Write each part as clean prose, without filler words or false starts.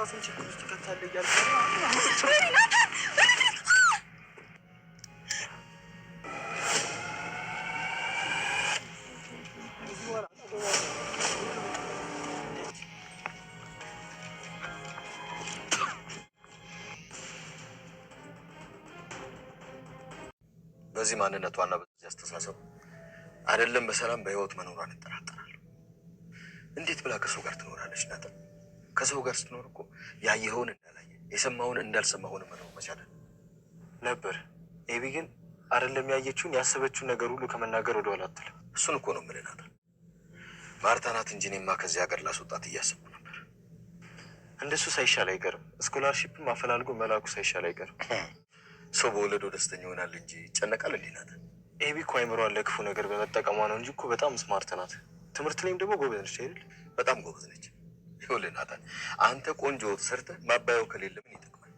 ራስን ችግር ውስጥ ከታለ እያልኩ በዚህ ማንነቷና በዚህ አስተሳሰብ አይደለም በሰላም በህይወት መኖሯን እንጠራጠራለሁ። እንዴት ብላ ከሰው ጋር ትኖራለች? ናት ከሰው ጋር ስትኖር እኮ ያየኸውን እንዳላየ የሰማውን እንዳልሰማ ሆነ መኖር መቻል ነበር። ኤቢ ግን አይደለም ያየችውን ያሰበችውን ነገር ሁሉ ከመናገር ወደ ኋላ አትልም። እሱን እኮ ነው የምልህ ናት። ማርታ ናት እንጂ እኔማ ከዚህ ሀገር ላስወጣት እያሰብኩ ነበር። እንደሱ ሳይሻል አይቀርም። ስኮላርሺፕም አፈላልጎ መላኩ ሳይሻል አይቀርም። ሰው በወለዶ ደስተኛ ይሆናል እንጂ ይጨነቃል እንዴ? ናት ኤቢ እኮ አይምሯን ለክፉ ነገር በመጠቀሟ ነው እንጂ እኮ በጣም ስማርት ናት። ትምህርት ላይም ደግሞ ጎበዝ ነች አይደል? በጣም ጎበዝ ነች። ይኸውልህ ናታን፣ አንተ ቆንጆ ወጥ ሰርተህ ማባያው ከሌለ ምን ይጠቅማል?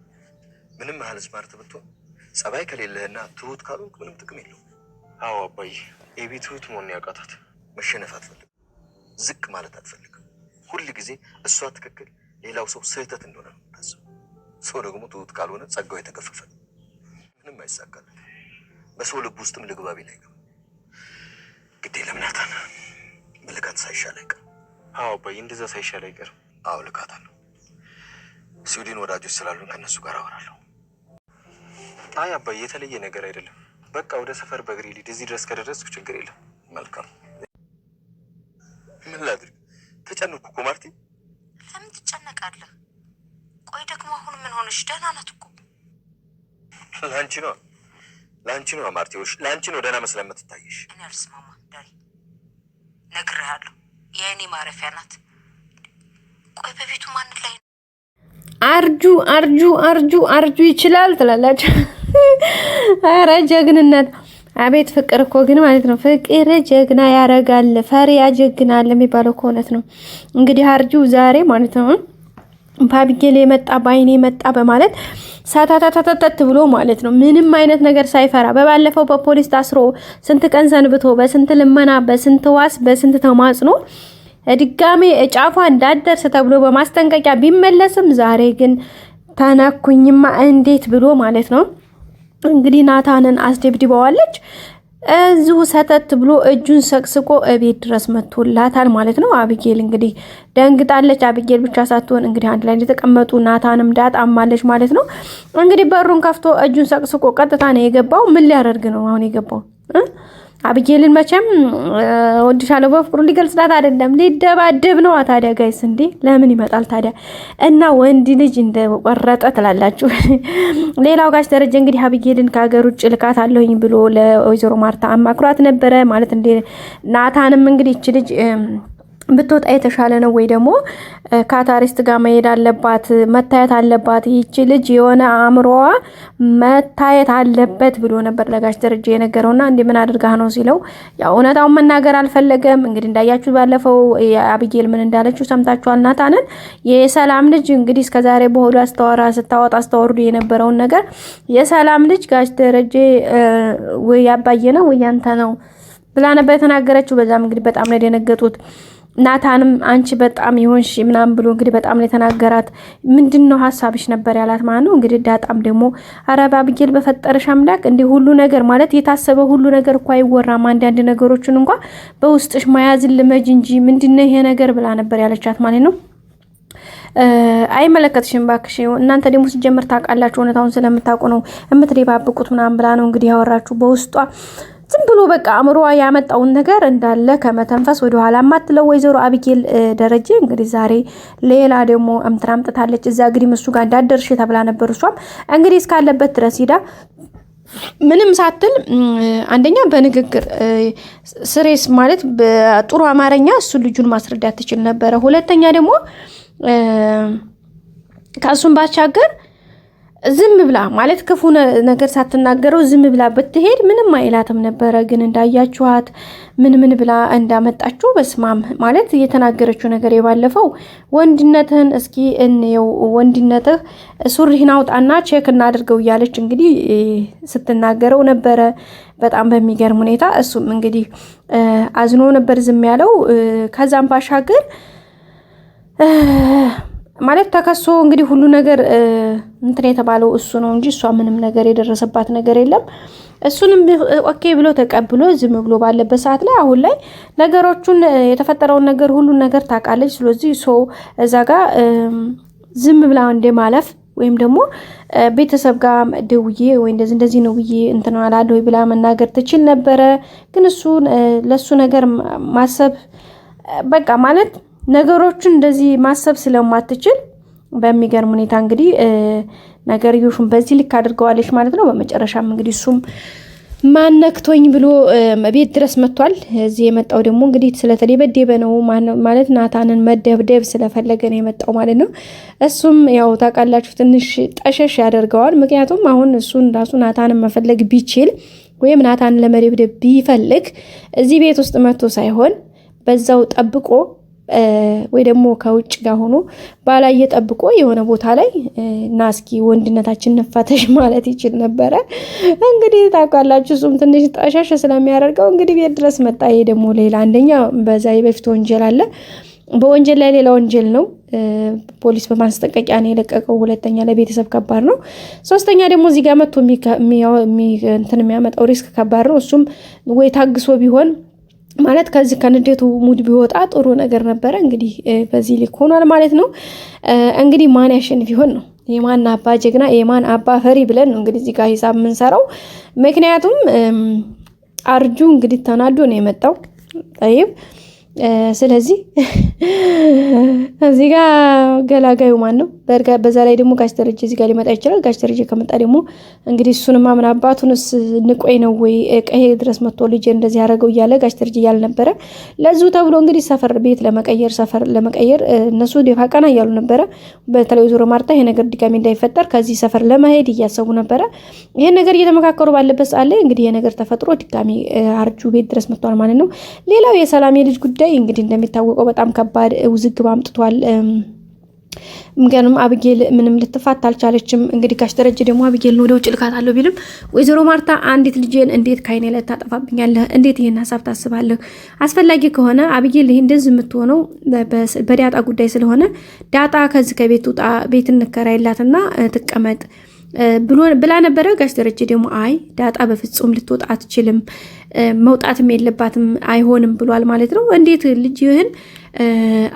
ምንም ያህል ስማርት ብትሆን ጸባይ ከሌለህና ትሁት ካልሆንክ ምንም ጥቅም የለውም። አዎ አባዬ፣ ኤቢ ትሁት መሆን ያውቃታት። መሸነፍ አትፈልግም፣ ዝቅ ማለት አትፈልግም። ሁል ጊዜ እሷ ትክክል፣ ሌላው ሰው ስህተት እንደሆነ ነው የምታስበው። ሰው ደግሞ ትሁት ካልሆነ ጸጋው የተገፈፈ ምንም አይሳካል። በሰው ልብ ውስጥም ልግባቢ ላይ ገባ። ግዴ ለምናታን በልካት ሳይሻል አይቀርም። አዎ አባዬ፣ እንደዛ ሳይሻል አይቀርም። አዎ ልካታለሁ። ስዊድን ወዳጆች ስላሉን ከነሱ ጋር አወራለሁ። አይ አባዬ፣ የተለየ ነገር አይደለም። በቃ ወደ ሰፈር በእግሬ ልሂድ። እዚህ ድረስ ከደረስኩ ችግር የለም። መልካም። ምን ላድርግ? ተጨነኩ እኮ ማርቲ። ለምን ትጨነቃለህ? ቆይ ደግሞ አሁን ምን ሆነሽ? ደህና ናት እኮ። ለአንቺ ነው ማርቲዎች፣ ለአንቺ ነው ደህና መስላ የምትታይሽ። እኔ አልስማማ ዳሪ፣ ነግሬሃለሁ። የእኔ ማረፊያ ናት። ቆይ በቤቱ ማን ላይ አርጁ ይችላል ትላላችሁ? ኧረ ጀግንነት! አቤት ፍቅር እኮ ግን ማለት ነው። ፍቅር ጀግና ያረጋል፣ ፈሪ ያጀግናል የሚባለው እኮ እውነት ነው። እንግዲህ አርጁ ዛሬ ማለት ነው በአቢጌል የመጣ በአይኔ የመጣ በማለት ሳታታታታት ብሎ ማለት ነው ምንም አይነት ነገር ሳይፈራ በባለፈው በፖሊስ ታስሮ ስንት ቀን ሰንብቶ በስንት ልመና በስንት ዋስ በስንት ተማጽኖ ድጋሜ ጫፏ እንዳደርስ ተብሎ በማስጠንቀቂያ ቢመለስም ዛሬ ግን ተነኩኝማ እንዴት ብሎ ማለት ነው እንግዲህ ናታንን አስደብድበዋለች። እዚሁ ሰተት ብሎ እጁን ሰቅስቆ እቤት ድረስ መጥቶላታል ማለት ነው። አቢጌል እንግዲህ ደንግጣለች። አቢጌል ብቻ ሳትሆን እንግዲህ አንድ ላይ እንደተቀመጡ ናታንም ዳጣማለች ማለት ነው። እንግዲህ በሩን ከፍቶ እጁን ሰቅስቆ ቀጥታ ነው የገባው። ምን ሊያደርግ ነው አሁን የገባው? አቢጌልን መቼም ወድሻለሁ በፍቅሩ ሊገልጽላት አይደለም ሊደባደብ ነው። ታዲያ ጋይስ እንዴ ለምን ይመጣል ታዲያ? እና ወንድ ልጅ እንደቆረጠ ትላላችሁ። ሌላው ጋሽ ደረጀ እንግዲህ አቢጌልን ከሀገር ውጭ ልካት አለሁኝ ብሎ ለወይዘሮ ማርታ አማክሯት ነበረ ማለት እንደ ናታንም እንግዲህ እቺ ልጅ ብትወጣ የተሻለ ነው ወይ ደግሞ ካታሪስት ጋር መሄድ አለባት መታየት አለባት ይቺ ልጅ የሆነ አእምሮዋ መታየት አለበት ብሎ ነበር ለጋሽ ደረጀ የነገረውና እንዴ ምን አድርጋ ነው ሲለው ያው እውነታውን መናገር አልፈለገም። እንግዲህ እንዳያችሁ ባለፈው አቢጌል ምን እንዳለችው ሰምታችኋል። ናታንን የሰላም ልጅ እንግዲህ እስከዛሬ በሆዷ ስታወርዱ የነበረውን ነገር የሰላም ልጅ ጋሽ ደረጀ ወይ ያባየ ነው ወይ ያንተ ነው ብላ ነበር የተናገረችው። በዛም እንግዲህ በጣም ነው የደነገጡት። ናታንም አንቺ በጣም ይሆንሽ ምናምን ብሎ እንግዲህ በጣም ነው የተናገራት። ምንድነው ሐሳብሽ ነበር ያላት ማለት ነው። እንግዲህ ዳጣም ደግሞ አረባ አቢጌል በፈጠረሽ አምላክ እንዴ ሁሉ ነገር ማለት የታሰበ ሁሉ ነገር እኮ አይወራም። አንዳንድ ነገሮችን እንኳን በውስጥሽ መያዝ ልመጅ እንጂ ምንድነው ይሄ ነገር ብላ ነበር ያለቻት ማለት ነው። አይመለከትሽም ባክሽ እናንተ ደግሞ ሲጀምር ታውቃላችሁ እውነታውን ስለምታውቁ ነው የምትደባብቁት ምናምን ብላ ነው እንግዲህ ያወራችሁ በውስጧ ዝም ብሎ በቃ አምሮዋ ያመጣውን ነገር እንዳለ ከመተንፈስ ወደ ኋላ ማትለው ወይዘሮ አቢጌል ደረጀ እንግዲህ ዛሬ ሌላ ደግሞ አምጥታለች። እዛ እንግዲህ እሱ ጋር እንዳደርሽ ተብላ ነበር። እሷም እንግዲህ እስካለበት ድረስ ሄዳ ምንም ሳትል አንደኛ በንግግር ስሬስ ማለት በጥሩ አማርኛ እሱ ልጁን ማስረዳት ትችል ነበረ። ሁለተኛ ደግሞ ከሱም ባሻገር ዝም ብላ ማለት ክፉ ነገር ሳትናገረው ዝም ብላ ብትሄድ ምንም አይላትም ነበረ። ግን እንዳያችኋት ምን ብላ እንዳመጣችሁ በስማም ማለት የተናገረችው ነገር የባለፈው ወንድነትህን እስኪ እንየው ወንድነትህ ሱሪህን አውጣና ቼክ እናድርገው እያለች እንግዲህ ስትናገረው ነበረ በጣም በሚገርም ሁኔታ። እሱም እንግዲህ አዝኖ ነበር ዝም ያለው። ከዛም ባሻገር ማለት ተከሶ እንግዲህ ሁሉ ነገር እንትን የተባለው እሱ ነው እንጂ እሷ ምንም ነገር የደረሰባት ነገር የለም። እሱንም ኦኬ ብሎ ተቀብሎ ዝም ብሎ ባለበት ሰዓት ላይ አሁን ላይ ነገሮቹን የተፈጠረውን ነገር ሁሉን ነገር ታውቃለች። ስለዚህ ሰው እዛ ጋር ዝም ብላ እንደ ማለፍ ወይም ደግሞ ቤተሰብ ጋር ደውዬ ወይ እንደዚህ ነው ብዬ እንትን አላለሁ ብላ መናገር ትችል ነበረ። ግን እሱን ለሱ ነገር ማሰብ በቃ ማለት ነገሮችን እንደዚህ ማሰብ ስለማትችል በሚገርም ሁኔታ እንግዲህ ነገርዮሹን በዚህ ልክ አድርገዋለች ማለት ነው። በመጨረሻም እንግዲህ እሱም ማነክቶኝ ብሎ ቤት ድረስ መጥቷል። እዚህ የመጣው ደግሞ እንግዲህ ስለተደበደበ ነው ማለት ናታንን መደብደብ ስለፈለገ ነው የመጣው ማለት ነው። እሱም ያው ታውቃላችሁ ትንሽ ጠሸሽ ያደርገዋል። ምክንያቱም አሁን እሱን ራሱ ናታንን መፈለግ ቢችል ወይም ናታንን ለመደብደብ ቢፈልግ እዚህ ቤት ውስጥ መጥቶ ሳይሆን በዛው ጠብቆ ወይ ደግሞ ከውጭ ጋር ሆኖ ባላየ ጠብቆ የሆነ ቦታ ላይ እና እስኪ ወንድነታችን ነፋተሽ ማለት ይችል ነበረ። እንግዲህ ታውቃላችሁ እሱም ትንሽ ጠሻሽ ስለሚያደርገው እንግዲህ ቤት ድረስ መጣ። ይሄ ደግሞ ሌላ አንደኛ በዛ የበፊት ወንጀል አለ፣ በወንጀል ላይ ሌላ ወንጀል ነው። ፖሊስ በማስጠንቀቂያ ነው የለቀቀው። ሁለተኛ ለቤተሰብ ከባድ ነው። ሶስተኛ ደግሞ እዚህ ጋር መጥቶ እንትን የሚያመጣው ሪስክ ከባድ ነው። እሱም ወይ ታግሶ ቢሆን ማለት ከዚህ ከንዴቱ ሙድ ቢወጣ ጥሩ ነገር ነበረ። እንግዲህ በዚህ ልክ ሆኗል ማለት ነው። እንግዲህ ማን ያሸንፍ ይሆን ነው የማን አባ ጀግና የማን አባ ፈሪ ብለን ነው እንግዲህ እዚህ ጋር ሂሳብ የምንሰራው። ምክንያቱም አርጁ እንግዲህ ተናዶ ነው የመጣው ጠይብ። ስለዚህ እዚህ ጋር ገላጋዩ ማን ነው? በዛ ላይ ደግሞ ጋሽ ደረጀ እዚህ ጋር ሊመጣ ይችላል። ጋሽ ደረጀ ከመጣ ደግሞ እንግዲህ እሱንማ ምን አባቱንስ ንቆይ ነው ወይ ቀሄ ድረስ መጥቶ ልጅ እንደዚህ ያደረገው እያለ ጋሽ ደረጀ እያለ ነበረ። ለዚሁ ተብሎ እንግዲህ ሰፈር ለመቀየር እነሱ ደፋ ቀና እያሉ ነበረ። በተለይ ዞሮ ማርታ ይሄ ነገር ድጋሚ እንዳይፈጠር ከዚህ ሰፈር ለመሄድ እያሰቡ ነበረ። ይሄን ነገር እየተመካከሩ ባለበት ሰዓት ላይ እንግዲህ ይሄ ነገር ተፈጥሮ ድጋሚ አርጁ ቤት ድረስ መጥቷል ማለት ነው። ሌላው የሰላም የልጅ ጉዳይ እንግዲህ እንደሚታወቀው በጣም ከባድ ውዝግብ አምጥቷል። ምክንያቱም አብጌል ምንም ልትፋታ አልቻለችም። እንግዲህ ጋሽ ደረጀ ደግሞ አብጌልን ወደ ውጭ ልካታለሁ ቢልም ወይዘሮ ማርታ አንዲት ልጄን እንዴት ከዓይኔ ላይ ታጠፋብኛለህ? እንዴት ይሄን ሀሳብ ታስባለህ? አስፈላጊ ከሆነ አብጌል ይሄ እንደዚህ የምትሆነው በዳጣ ጉዳይ ስለሆነ ዳጣ ከዚህ ከቤት ውጣ፣ ቤት እንከራይላትና ትቀመጥ ብላ ነበረ። ጋሽ ደረጀ ደግሞ አይ ዳጣ በፍጹም ልትወጣ አትችልም፣ መውጣትም የለባትም አይሆንም ብሏል ማለት ነው። እንዴት ልጅ ይህን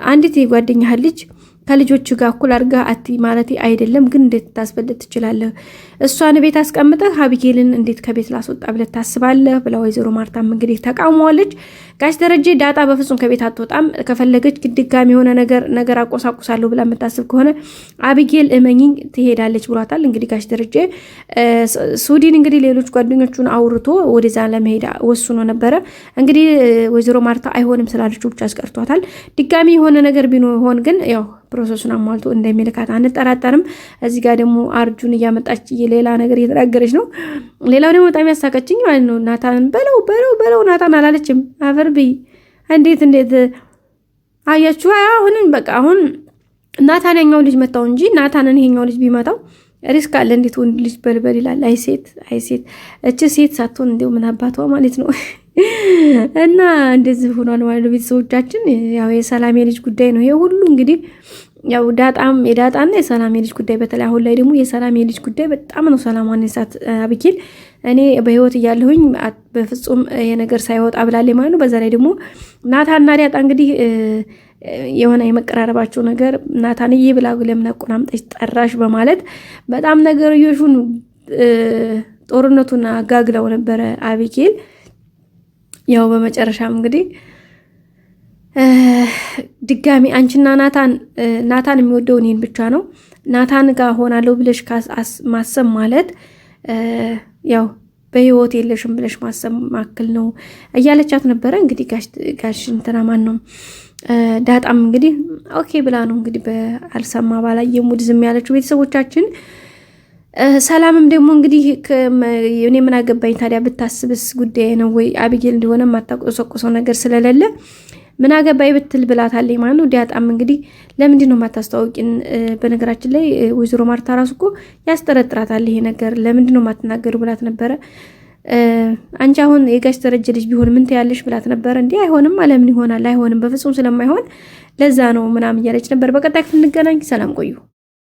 አንዲት የጓደኛህን ልጅ ከልጆቹ ጋር እኩል አድርጋ አቲ ማለት አይደለም፣ ግን እንዴት ታስበልጥ ትችላለህ? እሷን ቤት አስቀምጠህ አብጌልን እንዴት ከቤት ላስወጣ ብለህ ታስባለህ? ብላ ወይዘሮ ማርታም እንግዲህ ተቃውመዋለች። ጋሽ ደረጀ ዳጣ በፍጹም ከቤት አትወጣም፣ ከፈለገች ድጋሚ የሆነ ነገር አቆሳቁሳለሁ ብላ የምታስብ ከሆነ አብጌል እመኝኝ ትሄዳለች ብሏታል። እንግዲህ ጋሽ ደረጀ ሱዲን እንግዲህ ሌሎች ጓደኞቹን አውርቶ ወደዛ ለመሄድ ወስኖ ነበረ። እንግዲህ ወይዘሮ ማርታ አይሆንም ስላለችው ብቻ አስቀርቷታል። ድጋሚ የሆነ ነገር ቢሆን ግን ያው ፕሮሰሱን አሟልቶ እንደሚልካት አንጠራጠርም። እዚህ ጋር ደግሞ አርጁን እያመጣች ሌላ ነገር እየተናገረች ነው። ሌላው ደግሞ በጣም ያሳቀችኝ ማለት ነው ናታንን በለው ናታን አላለችም። አፈርቢ እንዴት አያችሁ? አሁን ናታን ያኛው ልጅ መታው እንጂ ናታንን ይሄኛው ልጅ ቢመታው ሪስክ አለ። እንዴት ወንድ ልጅ በልበል ይላል? አይ ሴት እቺ ሴት ሳትሆን እንደው ምን አባቷ ማለት ነው። እና እንደዚህ ሆኗል ማለት ነው። ቤተሰቦቻችን ያው የሰላም የልጅ ጉዳይ ነው ይሄ ሁሉ እንግዲህ ያው የዳጣና የሰላም የልጅ ጉዳይ፣ በተለይ አሁን ላይ ደግሞ የሰላም የልጅ ጉዳይ በጣም ነው ሰላማን የሳት አብጌል። እኔ በህይወት እያለሁኝ በፍጹም የነገር ሳይወጣ ብላለች ማለት ነው። በዛ ላይ ደግሞ ናታንና ዳጣ እንግዲህ የሆነ የመቀራረባቸው ነገር ናታንዬ ብላ ለምን አቆናምጠሽ ጠራሽ በማለት በጣም ነገርዮሹን ጦርነቱን አጋግለው ነበረ አብጌል። ያው በመጨረሻም እንግዲህ ድጋሚ አንቺና ናታን የሚወደው እኔን ብቻ ነው፣ ናታን ጋር ሆናለሁ ብለሽ ማሰብ ማለት ያው በህይወት የለሽም ብለሽ ማሰብ ማክል ነው እያለቻት ነበረ። እንግዲህ ጋሽ እንትና ማን ነው ዳጣም እንግዲህ ኦኬ ብላ ነው እንግዲህ በአልሰማ ባላየ ሙድ ዝም ያለችው። ቤተሰቦቻችን ሰላምም ደግሞ እንግዲህ እኔ ምን አገባኝ ታዲያ ብታስብስ ጉዳይ ነው ወይ አብጌል እንደሆነ ማታቆሰቆሰው ነገር ስለሌለ ምን አገባኝ ብትል ብላታለች ማለት ነው። ዳጣም እንግዲህ ለምንድን ነው ማታስተዋውቂን? በነገራችን ላይ ወይዘሮ ማርታ ራሱ እኮ ያስጠረጥራታል ይሄ ነገር ለምንድን ነው ማትናገሩ ብላት ነበረ። አንቺ አሁን የጋሽ ደረጀ ልጅ ቢሆን ምን ትያለሽ ብላት ነበር። እንዴ አይሆንም አለምን ይሆናል አይሆንም በፍጹም ስለማይሆን ለዛ ነው ምናምን እያለች ነበር። በቀጣይ ክፍል እንገናኝ። ሰላም ቆዩ።